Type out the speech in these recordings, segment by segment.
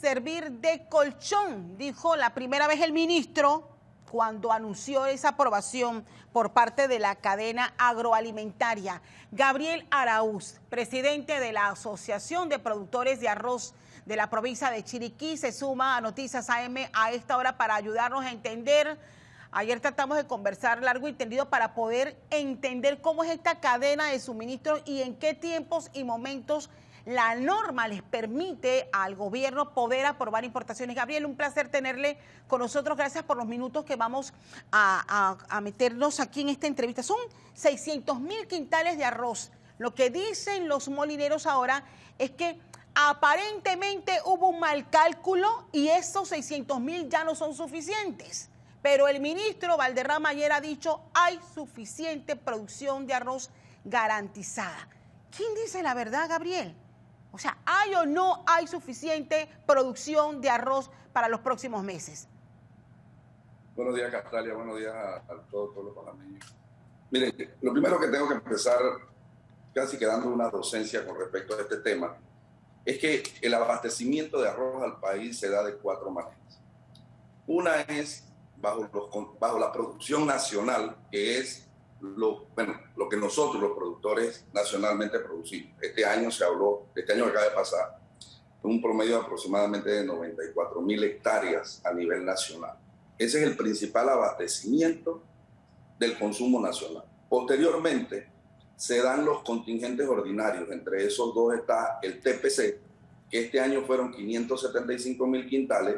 servir de colchón, dijo la primera vez el ministro cuando anunció esa aprobación por parte de la cadena agroalimentaria. Gabriel Araúz, presidente de la Asociación de Productores de Arroz de la provincia de Chiriquí, se suma a Noticias AM a esta hora para ayudarnos a entender. Ayer tratamos de conversar largo y tendido para poder entender cómo es esta cadena de suministro y en qué tiempos y momentos la norma les permite al gobierno poder aprobar importaciones. Gabriel, un placer tenerle con nosotros. Gracias por los minutos que vamos a meternos aquí en esta entrevista. Son 600.000 quintales de arroz. Lo que dicen los molineros ahora es que aparentemente hubo un mal cálculo y esos 600.000 ya no son suficientes. Pero el ministro Valderrama ayer ha dicho hay suficiente producción de arroz garantizada. ¿Quién dice la verdad, Gabriel? O sea, ¿hay o no hay suficiente producción de arroz para los próximos meses? Buenos días, Castalia. Buenos días a todos los panameños. Miren, lo primero que tengo que empezar, casi quedando una docencia con respecto a este tema, es que el abastecimiento de arroz al país se da de 4 maneras. Una es bajo la producción nacional, que es lo que nosotros los productores nacionalmente producimos. Este año se habló, este año que acaba de pasar, un promedio de aproximadamente de 94.000 hectáreas a nivel nacional. Ese es el principal abastecimiento del consumo nacional. Posteriormente se dan los contingentes ordinarios, entre esos dos está el TPC, que este año fueron 575.000 quintales,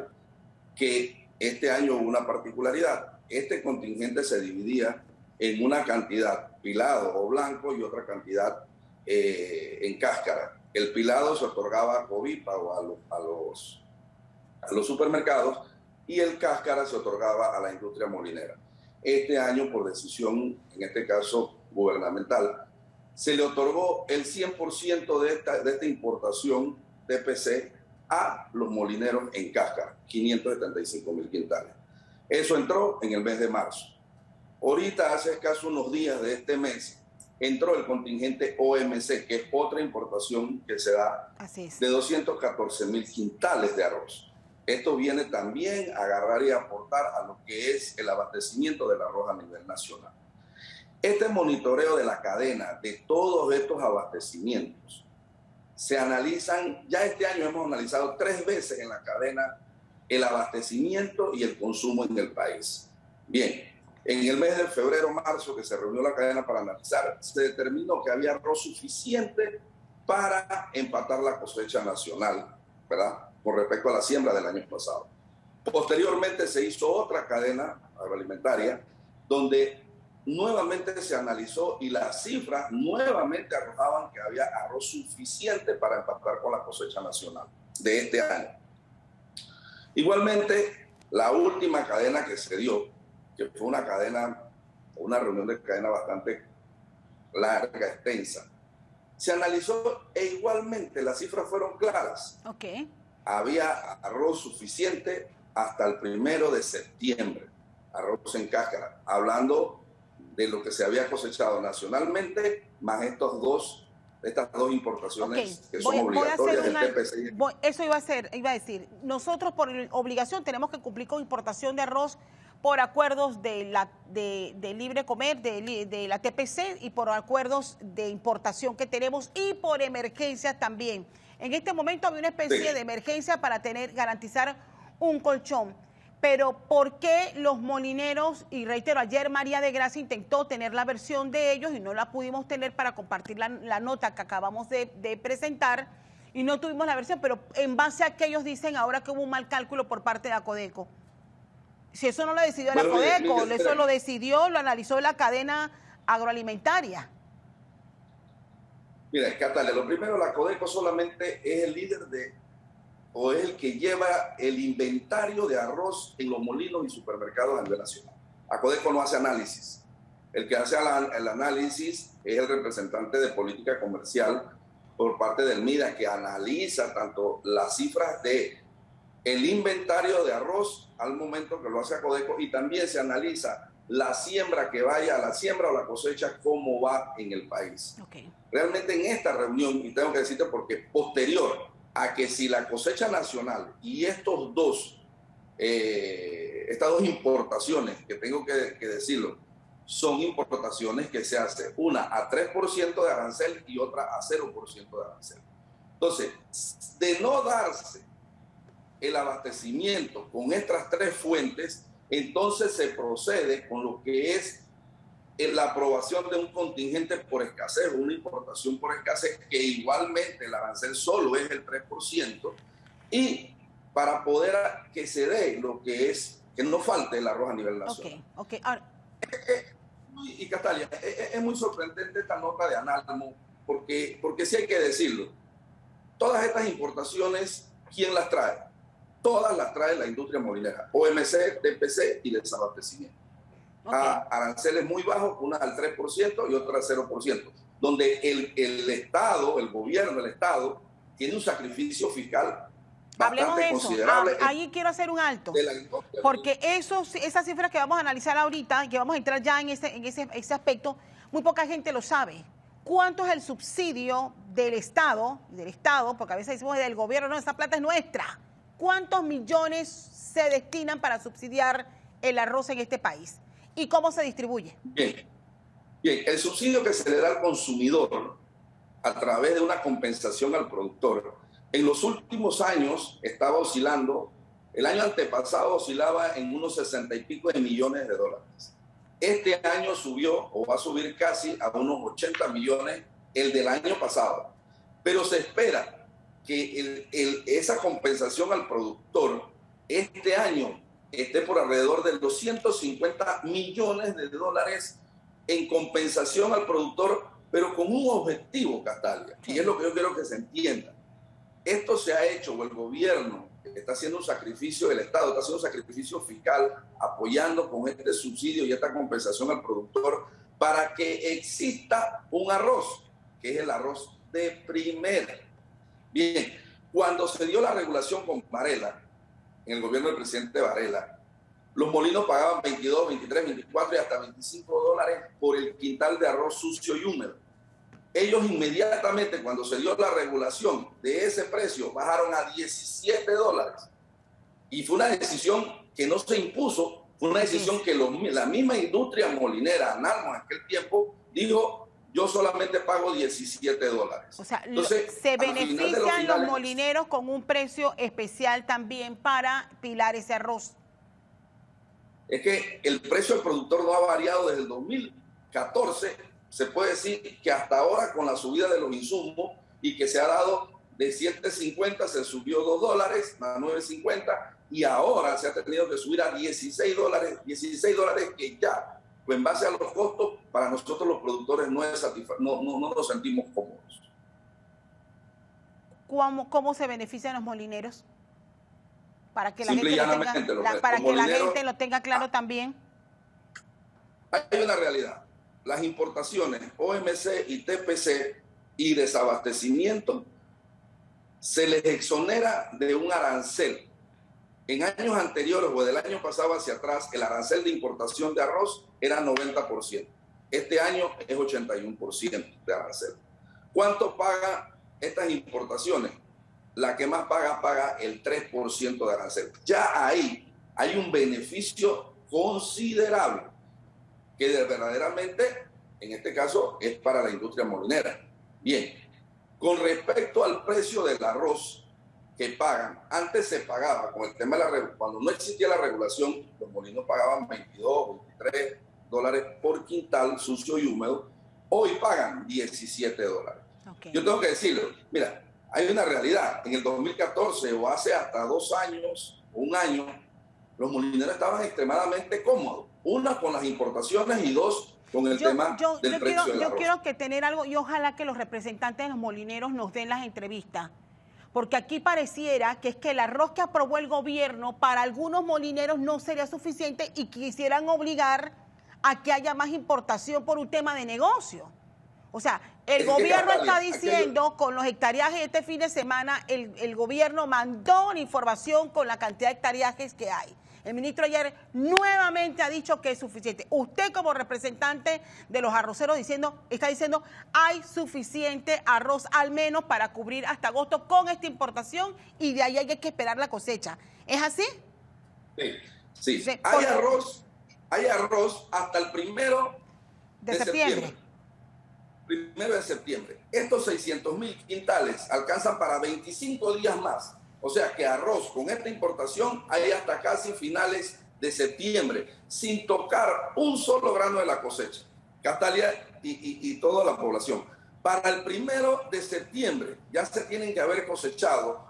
que este año hubo una particularidad. Este contingente se dividía en una cantidad pilado o blanco y otra cantidad en cáscara. El pilado se otorgaba a Covipa o a los supermercados y el cáscara se otorgaba a la industria molinera. Este año, por decisión, en este caso gubernamental, se le otorgó el 100% de esta importación TPC a los molineros en cáscara, 575.000 quintales. Eso entró en el mes de marzo. Ahorita, hace escaso unos días de este mes, entró el contingente OMC, que es otra importación que se da de 214.000 quintales de arroz. Esto viene también a agarrar y aportar a lo que es el abastecimiento del arroz a nivel nacional. Este monitoreo de la cadena de todos estos abastecimientos se analizan, ya este año hemos analizado 3 veces en la cadena el abastecimiento y el consumo en el país. Bien, en el mes de febrero-marzo que se reunió la cadena para analizar, se determinó que había arroz suficiente para empatar la cosecha nacional, ¿verdad?, con respecto a la siembra del año pasado. Posteriormente se hizo otra cadena agroalimentaria donde nuevamente se analizó y las cifras nuevamente arrojaban que había arroz suficiente para empatar con la cosecha nacional de este año. Igualmente, la última cadena que se dio, que fue una reunión de cadena bastante larga, extensa, se analizó e igualmente las cifras fueron claras. Okay. Había arroz suficiente hasta el 1 de septiembre, arroz en cáscara, hablando de lo que se había cosechado nacionalmente, más estas dos importaciones que son obligatorias del TPC. Eso iba a decir, nosotros por obligación tenemos que cumplir con importación de arroz por acuerdos de libre comer, de la TPC y por acuerdos de importación que tenemos y por emergencias también. En este momento había una especie de emergencia para garantizar un colchón. Pero ¿por qué los molineros, y reitero, ayer María de Gracia intentó tener la versión de ellos y no la pudimos tener para compartir la nota que acabamos de presentar y no tuvimos la versión, pero en base a que ellos dicen ahora que hubo un mal cálculo por parte de Acodeco? Si eso no lo decidió la Acodeco, eso lo analizó la cadena agroalimentaria. Mira, Catalia, lo primero, la Acodeco solamente es el líder o es el que lleva el inventario de arroz en los molinos y supermercados a nivel nacional. Acodeco no hace análisis. El que hace el análisis es el representante de política comercial por parte del MIDA, que analiza tanto las cifras de el inventario de arroz al momento que lo hace Acodeco y también se analiza la siembra que vaya a la siembra o la cosecha, cómo va en el país. Okay. Realmente en esta reunión, y tengo que decirte porque posterior a que si la cosecha nacional y estas dos importaciones, que tengo que decirlo, son importaciones que se hace una a 3% de arancel y otra a 0% de arancel. Entonces, de no darse el abastecimiento con estas tres fuentes, entonces se procede con lo que es la aprobación de un contingente por escasez, una importación por escasez, que igualmente el arancel solo es el 3%, y para poder que se dé lo que es, que no falte el arroz a nivel nacional. Ok. Ahora... Y Castalia, es muy sorprendente esta nota de Analmo, porque sí hay que decirlo, todas estas importaciones, ¿quién las trae? Todas las trae la industria molinera, OMC, TPC y desabastecimiento. A aranceles muy bajos, una al 3% y otra al 0%, donde el Estado, el gobierno del Estado, tiene un sacrificio fiscal bastante considerable. Ahí quiero hacer un alto, porque esas cifras que vamos a analizar ahorita, y que vamos a entrar ya en ese aspecto, muy poca gente lo sabe. ¿Cuánto es el subsidio del Estado, porque a veces decimos del gobierno, no, esa plata es nuestra? ¿Cuántos millones se destinan para subsidiar el arroz en este país? ¿Y cómo se distribuye? Bien, el subsidio que se le da al consumidor a través de una compensación al productor, en los últimos años estaba oscilando, el año antepasado oscilaba en unos 60 y pico de millones de dólares. Este año subió, o va a subir casi a unos 80 millones el del año pasado. Pero se espera que esa compensación al productor este año esté por alrededor de 250 millones de dólares en compensación al productor, pero con un objetivo, Castalia, y es lo que yo quiero que se entienda. Esto se ha hecho, o el gobierno está haciendo un sacrificio, el Estado está haciendo un sacrificio fiscal apoyando con este subsidio y esta compensación al productor para que exista un arroz, que es el arroz de primera. Bien, cuando se dio la regulación con Varela, en el gobierno del presidente Varela, los molinos pagaban 22, 23, 24 y hasta 25 dólares por el quintal de arroz sucio y húmedo. Ellos inmediatamente, cuando se dio la regulación de ese precio, bajaron a 17 dólares. Y fue una decisión que no se impuso, fue una decisión que la misma industria molinera, Analmo, en aquel tiempo, dijo, yo solamente pago 17 dólares. O sea, entonces, se benefician los molineros con un precio especial también para pilar ese arroz. Es que el precio del productor no ha variado desde el 2014. Se puede decir que hasta ahora, con la subida de los insumos y que se ha dado de 7.50, se subió 2 dólares a 9.50 y ahora se ha tenido que subir a 16 dólares que ya, pues en base a los costos, para nosotros los productores no nos sentimos cómodos. ¿Cómo se benefician los molineros? Para que la gente lo tenga claro también. Hay una realidad. Las importaciones OMC y TPC y desabastecimiento se les exonera de un arancel. En años anteriores o del año pasado hacia atrás, el arancel de importación de arroz era 90%. Este año es 81% de arancel. ¿Cuánto pagan estas importaciones? La que más paga el 3% de arancel. Ya ahí hay un beneficio considerable que verdaderamente, en este caso, es para la industria molinera. Bien, con respecto al precio del arroz que pagan, antes se pagaba, con el tema de cuando no existía la regulación, los molinos pagaban 22, 23 dólares por quintal sucio y húmedo, hoy pagan 17 dólares. Okay. Yo tengo que decirlo, mira, hay una realidad, en el 2014 o hace hasta 2 años, 1 año, los molineros estaban extremadamente cómodos. Una, con las importaciones y dos, con el tema del precio del arroz. Yo quiero que tener algo y ojalá que los representantes de los molineros nos den las entrevistas. Porque aquí pareciera que es que el arroz que aprobó el gobierno para algunos molineros no sería suficiente y quisieran obligar a que haya más importación por un tema de negocio. O sea, el gobierno está diciendo, con los hectareajes de este fin de semana, el gobierno mandó la información con la cantidad de hectareajes que hay. El ministro ayer nuevamente ha dicho que es suficiente. Usted como representante de los arroceros está diciendo hay suficiente arroz al menos para cubrir hasta agosto con esta importación y de ahí hay que esperar la cosecha. ¿Es así? Sí. Hay arroz hasta el 1 de septiembre. 1 de septiembre. Estos 600.000 quintales alcanzan para 25 días más. O sea que arroz con esta importación hay hasta casi finales de septiembre, sin tocar un solo grano de la cosecha. Catalia y toda la población. Para el 1 de septiembre ya se tienen que haber cosechado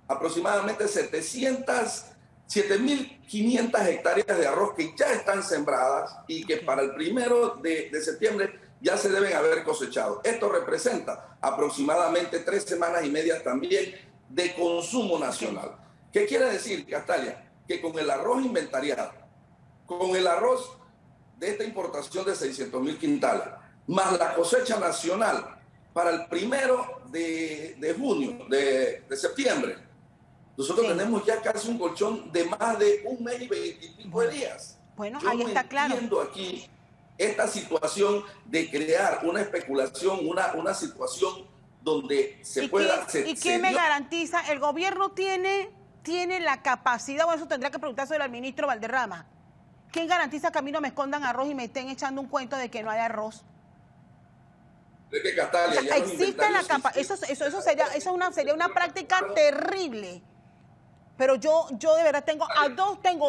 aproximadamente 7.500 hectáreas de arroz que ya están sembradas y que para el 1 de septiembre ya se deben haber cosechado. Esto representa aproximadamente 3 semanas y media también de consumo nacional. ¿Qué quiere decir, Castalia? Que con el arroz inventariado, con el arroz de esta importación de 600.000 quintales, más la cosecha nacional para el 1 de junio, de septiembre, nosotros tenemos ya casi un colchón de más de 1 mes y 20 y pico de días. Bueno, ahí está claro. Yo entiendo aquí esta situación de crear una especulación, una situación donde se pueda... ¿Y quién me garantiza? El gobierno tiene la capacidad, o eso tendría que preguntárselo al ministro Valderrama. ¿Quién garantiza que a mí no me escondan arroz y me estén echando un cuento de que no hay arroz? Es que Castalia, ya existe la capacidad. Eso sería una práctica terrible. Pero yo de verdad tengo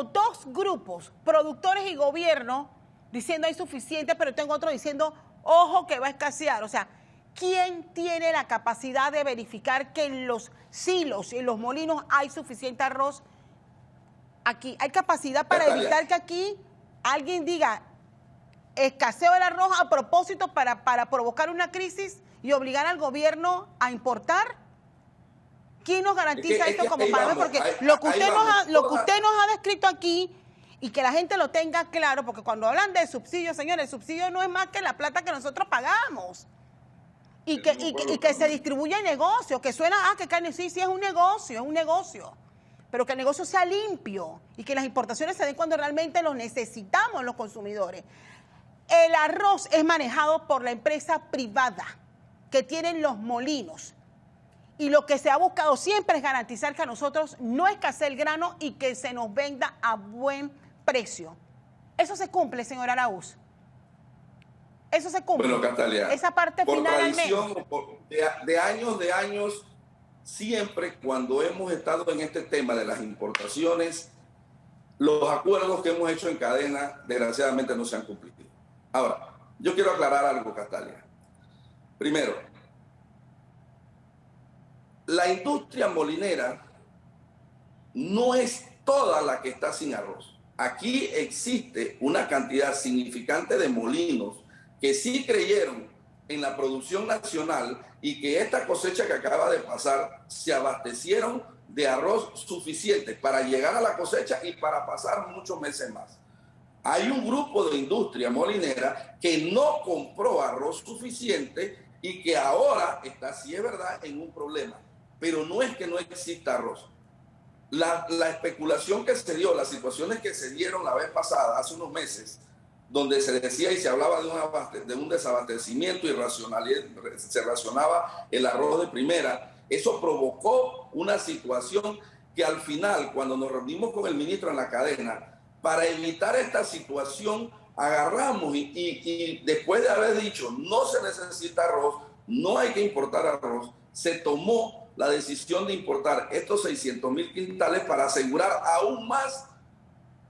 dos grupos, productores y gobierno, diciendo hay suficiente, pero tengo otro diciendo, ojo que va a escasear. O sea, ¿quién tiene la capacidad de verificar que en los silos y en los molinos hay suficiente arroz? Aquí hay capacidad para evitar que aquí alguien diga escaseo el arroz a propósito para provocar una crisis y obligar al gobierno a importar. ¿Quién nos garantiza esto como país? Porque lo que usted nos ha descrito aquí y que la gente lo tenga claro, porque cuando hablan de subsidio, señores, el subsidio no es más que la plata que nosotros pagamos. Y que se distribuya el negocio, que suena, que carne, sí, es un negocio. Pero que el negocio sea limpio y que las importaciones se den cuando realmente los necesitamos los consumidores. El arroz es manejado por la empresa privada que tienen los molinos. Y lo que se ha buscado siempre es garantizar que a nosotros no escasee el grano y que se nos venda a buen precio. Eso se cumple, señor Araúz. Eso se cumple. Bueno, Castalia, esa parte por final tradición, de años, siempre cuando hemos estado en este tema de las importaciones, los acuerdos que hemos hecho en cadena, desgraciadamente, no se han cumplido. Ahora, yo quiero aclarar algo, Castalia. Primero, la industria molinera no es toda la que está sin arroz. Aquí existe una cantidad significante de molinos que sí creyeron en la producción nacional y que esta cosecha que acaba de pasar se abastecieron de arroz suficiente para llegar a la cosecha y para pasar muchos meses más. Hay un grupo de industria molinera que no compró arroz suficiente y que ahora está, sí es verdad, en un problema. Pero no es que no exista arroz. La especulación que se dio, las situaciones que se dieron la vez pasada, hace unos meses, donde se decía y se hablaba de un desabastecimiento y se racionaba el arroz de primera, eso provocó una situación que al final, cuando nos reunimos con el ministro en la cadena, para evitar esta situación, agarramos y después de haber dicho no se necesita arroz, no hay que importar arroz, se tomó la decisión de importar estos 600.000 quintales para asegurar aún más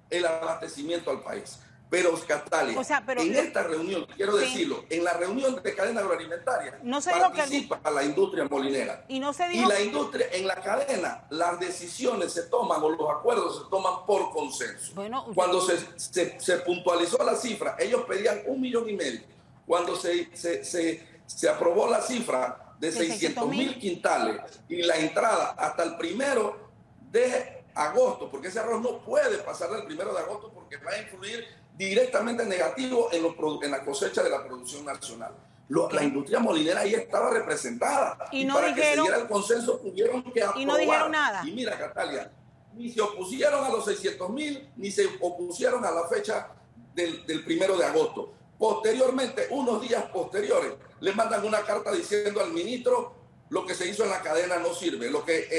el abastecimiento al país. Pero, Castalia, en esta reunión, quiero decirlo, en la reunión de cadena agroalimentaria no se participa la industria molinera. Y la industria, en la cadena, las decisiones se toman o los acuerdos se toman por consenso. Cuando se puntualizó la cifra, ellos pedían 1,5 millones. Cuando se aprobó la cifra de 600.000 quintales y la entrada hasta el 1 de agosto, porque ese arroz no puede pasar del 1 de agosto porque va a influir directamente negativo en la cosecha de la producción nacional. La industria molinera ahí estaba representada. Y para que se diera el consenso tuvieron que aprobar. Y no dijeron nada. Y mira, Castalia, ni se opusieron a los 600.000, ni se opusieron a la fecha del 1 de agosto. Posteriormente, unos días posteriores, le mandan una carta diciendo al ministro: lo que se hizo en la cadena no sirve, lo que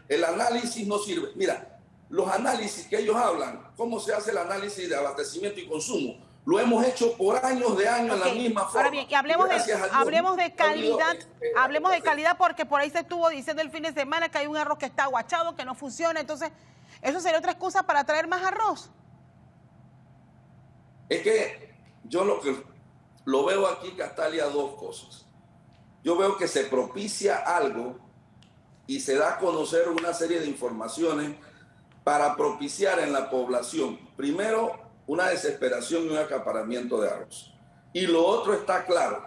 el análisis no sirve. Mira, los análisis que ellos hablan, cómo se hace el análisis de abastecimiento y consumo, lo hemos hecho por años de años en la misma forma. Ahora bien, y hablemos de calidad, hablemos de calidad, porque por ahí se estuvo diciendo el fin de semana que hay un arroz que está aguachado, que no funciona. Entonces, ¿eso sería otra excusa para traer más arroz? Es que yo lo veo aquí, Castalia, dos cosas. Yo veo que se propicia algo y se da a conocer una serie de informaciones para propiciar en la población, primero, una desesperación y un acaparamiento de arroz. Y lo otro está claro,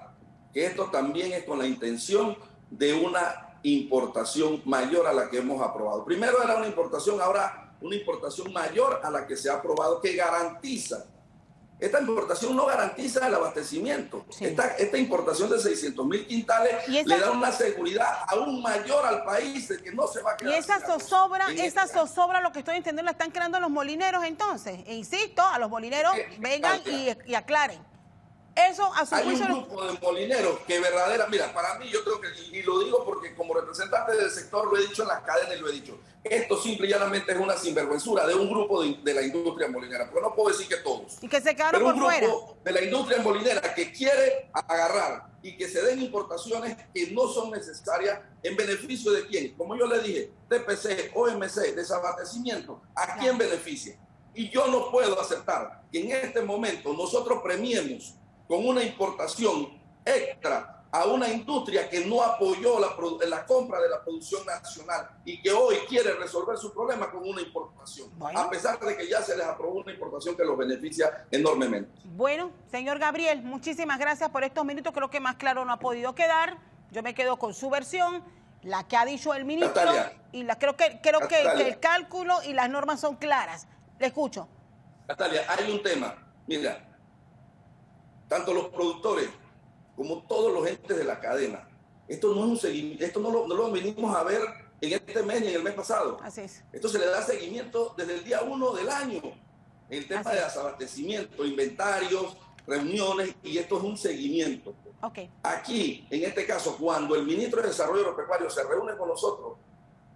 que esto también es con la intención de una importación mayor a la que hemos aprobado. Primero era una importación, ahora una importación mayor a la que se ha aprobado, que garantiza. Esta importación no garantiza el abastecimiento. Sí. Esta importación de 600.000 quintales le da una seguridad aún mayor al país de que no se va a quedar. Y esa zozobra, lo que estoy entendiendo, la están creando los molineros entonces. E insisto, a los molineros vengan y aclaren. Eso a su juicio. Hay un grupo de molineros que mira, para mí, yo creo que, y lo digo porque como representante del sector lo he dicho en las cadenas y lo he dicho, esto simple y llanamente es una sinvergüenzura de un grupo de la industria molinera, porque no puedo decir que todos. Y que se quedaron por fuera. Un grupo de la industria molinera que quiere agarrar y que se den importaciones que no son necesarias en beneficio de quién. Como yo le dije, TPC, OMC, desabastecimiento, ¿a quién beneficia? Y yo no puedo aceptar que en este momento nosotros premiemos con una importación extra a una industria que no apoyó la compra de la producción nacional y que hoy quiere resolver su problema con una importación, a pesar de que ya se les aprobó una importación que los beneficia enormemente. Bueno, señor Gabriel, muchísimas gracias por estos minutos. Creo que más claro no ha podido quedar. Yo me quedo con su versión, la que ha dicho el ministro, Castalia, y creo que el cálculo y las normas son claras. Le escucho. Castalia, hay un tema. Mira, tanto los productores como todos los entes de la cadena, esto no es un seguimiento, esto no lo venimos a ver en este mes ni en el mes pasado. Así es. Esto se le da seguimiento desde el día 1 del año. El tema de desabastecimiento, inventarios, reuniones, y esto es un seguimiento. Okay. Aquí, en este caso, cuando el ministro de Desarrollo Agropecuario se reúne con nosotros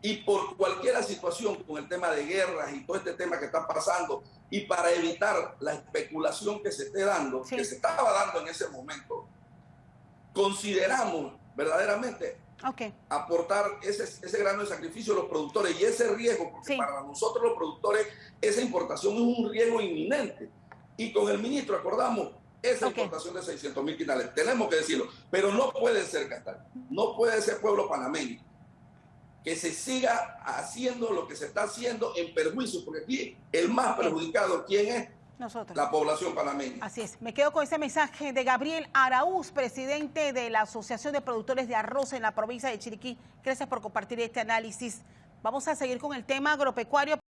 y por cualquier situación con el tema de guerras y todo este tema que está pasando, y para evitar la especulación que se esté dando, que se estaba dando en ese momento, consideramos verdaderamente aportar ese grano de sacrificio a los productores y ese riesgo, porque para nosotros los productores esa importación es un riesgo inminente. Y con el ministro acordamos esa importación de 600.000 quintales. Tenemos que decirlo, pero no puede ser, Castalia, no puede ser pueblo panameño que se siga haciendo lo que se está haciendo en perjuicio, porque aquí el más perjudicado, ¿quién es? Nosotros. La población panameña. Así es. Me quedo con ese mensaje de Gabriel Araúz, presidente de la Asociación de Productores de Arroz en la provincia de Chiriquí. Gracias por compartir este análisis. Vamos a seguir con el tema agropecuario.